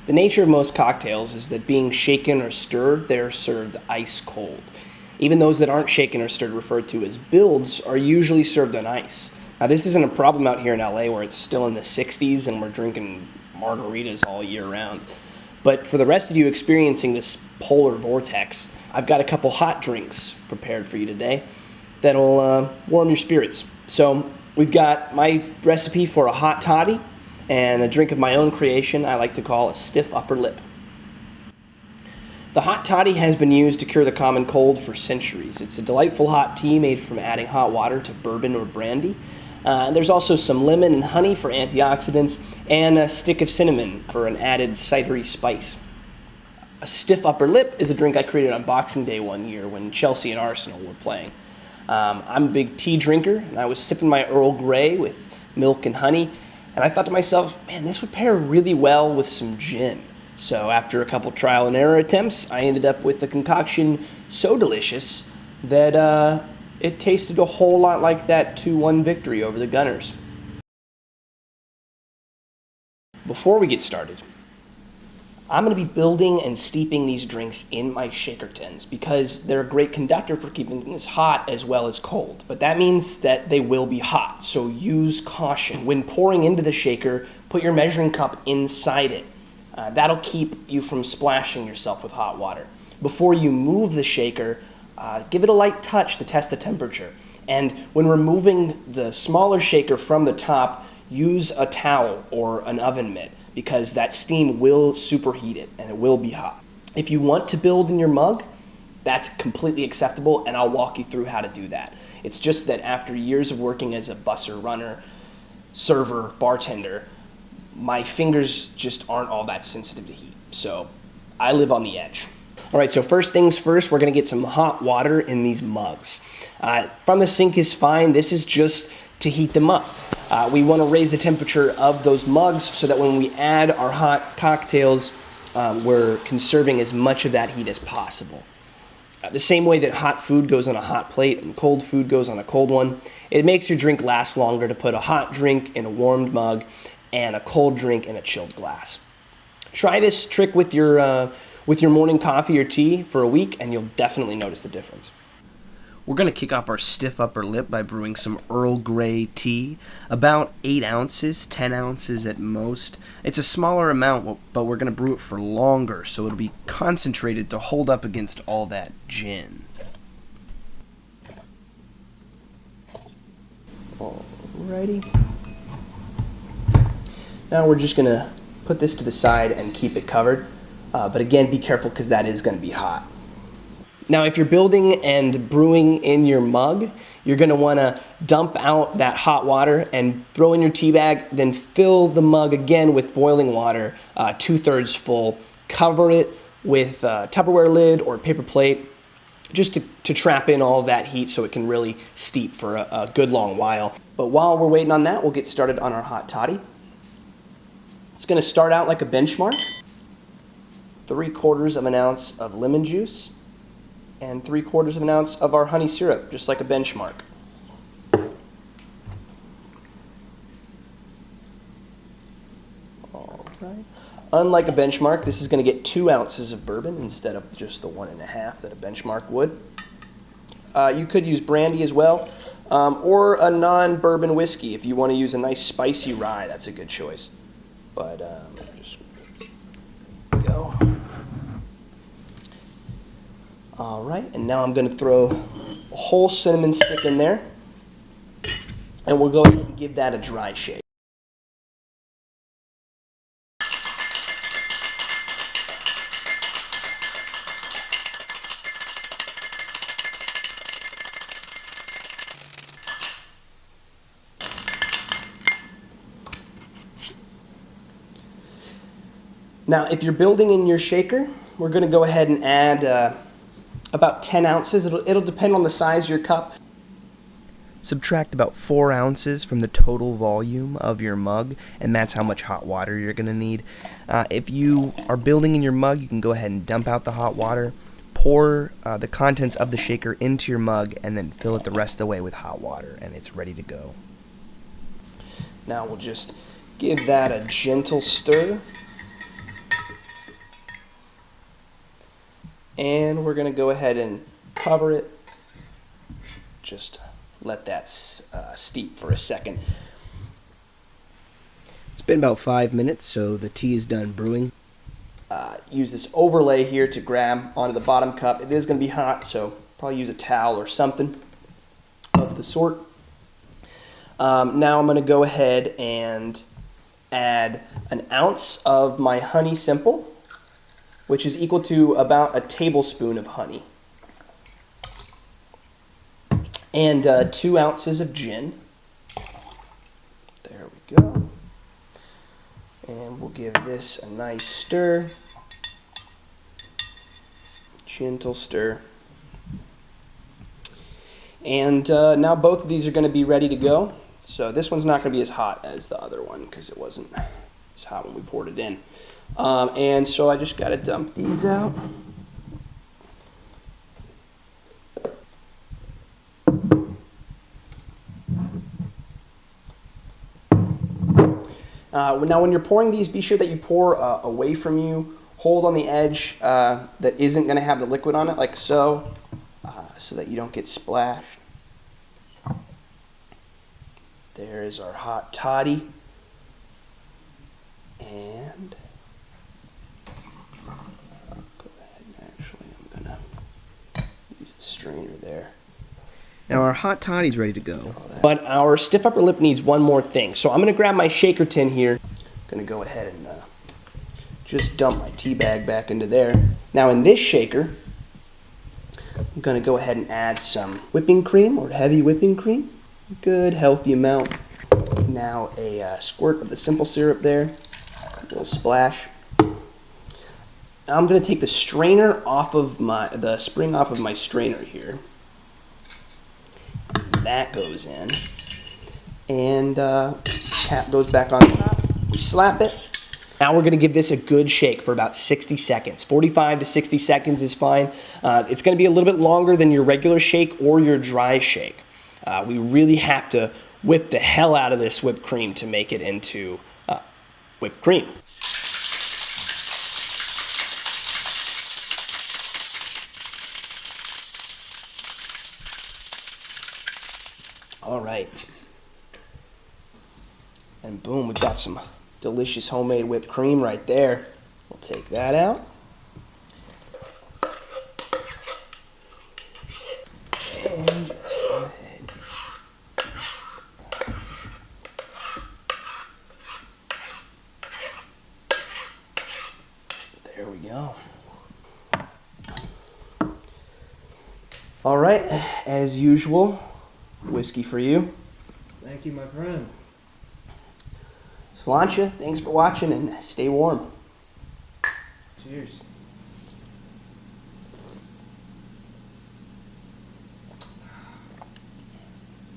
The nature of most cocktails is that being shaken or stirred, they're served ice cold. Even those that aren't shaken or stirred, referred to as builds, are usually served on ice. Now, this isn't a problem out here in LA where it's still in the 60s and we're drinking margaritas all year round. But for the rest of you experiencing this polar vortex, I've got a couple hot drinks prepared for you today that'll warm your spirits. So we've got my recipe for a hot toddy and a drink of my own creation I like to call a stiff upper lip. The hot toddy has been used to cure the common cold for centuries. It's a delightful hot tea made from adding hot water to bourbon or brandy. There's also some lemon and honey for antioxidants and a stick of cinnamon for an added cidery spice. A stiff upper lip is a drink I created on Boxing Day one year when Chelsea and Arsenal were playing. I'm a big tea drinker, and I was sipping my Earl Grey with milk and honey, and I thought to myself, man, this would pair really well with some gin. So after a couple trial and error attempts, I ended up with a concoction so delicious that it tasted a whole lot like that 2-1 victory over the Gunners. Before we get started, I'm going to be building and steeping these drinks in my shaker tins because they're a great conductor for keeping things hot as well as cold. But that means that they will be hot, so use caution. When pouring into the shaker, put your measuring cup inside it. That'll keep you from splashing yourself with hot water. Before you move the shaker, give it a light touch to test the temperature. And when removing the smaller shaker from the top, use a towel or an oven mitt, because that steam will superheat it and it will be hot. If you want to build in your mug, that's completely acceptable, and I'll walk you through how to do that. It's just that after years of working as a busser, runner, server, bartender, my fingers just aren't all that sensitive to heat. So I live on the edge. All right, so first things first, we're gonna get some hot water in these mugs. From the sink is fine. This is just to heat them up. We want to raise the temperature of those mugs so that when we add our hot cocktails, we're conserving as much of that heat as possible. The same way that hot food goes on a hot plate and cold food goes on a cold one, it makes your drink last longer to put a hot drink in a warmed mug and a cold drink in a chilled glass. Try this trick with your morning coffee or tea for a week and you'll definitely notice the difference. We're going to kick off our stiff upper lip by brewing some Earl Grey Tea, about 8 ounces, 10 ounces at most. It's a smaller amount, but we're going to brew it for longer, so it'll be concentrated to hold up against all that gin. Alrighty. Now we're just going to put this to the side and keep it covered, but again, be careful because that is going to be hot. Now, if you're building and brewing in your mug, you're going to want to dump out that hot water and throw in your tea bag, then fill the mug again with boiling water, 2/3 full. Cover it with a Tupperware lid or paper plate just to trap in all of that heat so it can really steep for a good long while. But while we're waiting on that, we'll get started on our hot toddy. It's going to start out like a benchmark. 3/4 of an ounce of lemon juice and 3/4 of an ounce of our honey syrup, just like a benchmark. All right. Unlike a benchmark, this is going to get 2 ounces of bourbon instead of just the 1.5 that a benchmark would. You could use brandy as well, or a non-bourbon whiskey. If you want to use a nice spicy rye, that's a good choice. But just go. All right, and now I'm going to throw a whole cinnamon stick in there, and we'll go ahead and give that a dry shake. Now, if you're building in your shaker, we're going to go ahead and add about 10 ounces. It'll depend on the size of your cup. Subtract about 4 ounces from the total volume of your mug, and that's how much hot water you're going to need. If you are building in your mug, you can go ahead and dump out the hot water, pour the contents of the shaker into your mug, and then fill it the rest of the way with hot water, and it's ready to go. Now we'll just give that a gentle stir. And we're going to go ahead and cover it. Just let that steep for a second. It's been about 5 minutes, so the tea is done brewing. Use this overlay here to grab onto the bottom cup. It is going to be hot, so probably use a towel or something of the sort. Now I'm going to go ahead and add an ounce of my honey simple, which is equal to about a tablespoon of honey. And 2 ounces of gin. There we go. And we'll give this a nice stir. Gentle stir. And now both of these are going to be ready to go. So this one's not going to be as hot as the other one because it wasn't as hot when we poured it in. And so I just got to dump these out. Now when you're pouring these, be sure that you pour away from you. Hold on the edge that isn't going to have the liquid on it, like so, so that you don't get splashed. There is our hot toddy. And I'll go ahead and actually, I'm going to use the strainer there. Now our hot toddy's ready to go. But our stiff upper lip needs one more thing. So I'm going to grab my shaker tin here. I'm going to go ahead and just dump my tea bag back into there. Now in this shaker, I'm going to go ahead and add some whipping cream or heavy whipping cream. Good healthy amount. Now a squirt of the simple syrup there. A little splash. Now I'm going to take the strainer off of the spring off of my strainer here. That goes in. And cap goes back on top. We slap it. Now we're going to give this a good shake for about 60 seconds. 45 to 60 seconds is fine. It's going to be a little bit longer than your regular shake or your dry shake. We really have to whip the hell out of this whipped cream to make it into whipped cream. All right. And boom, we've got some delicious homemade whipped cream right there. We'll take that out. And go ahead. There we go. All right, as usual, whiskey for you. Thank you, my friend. Sláinte, thanks for watching and stay warm. Cheers.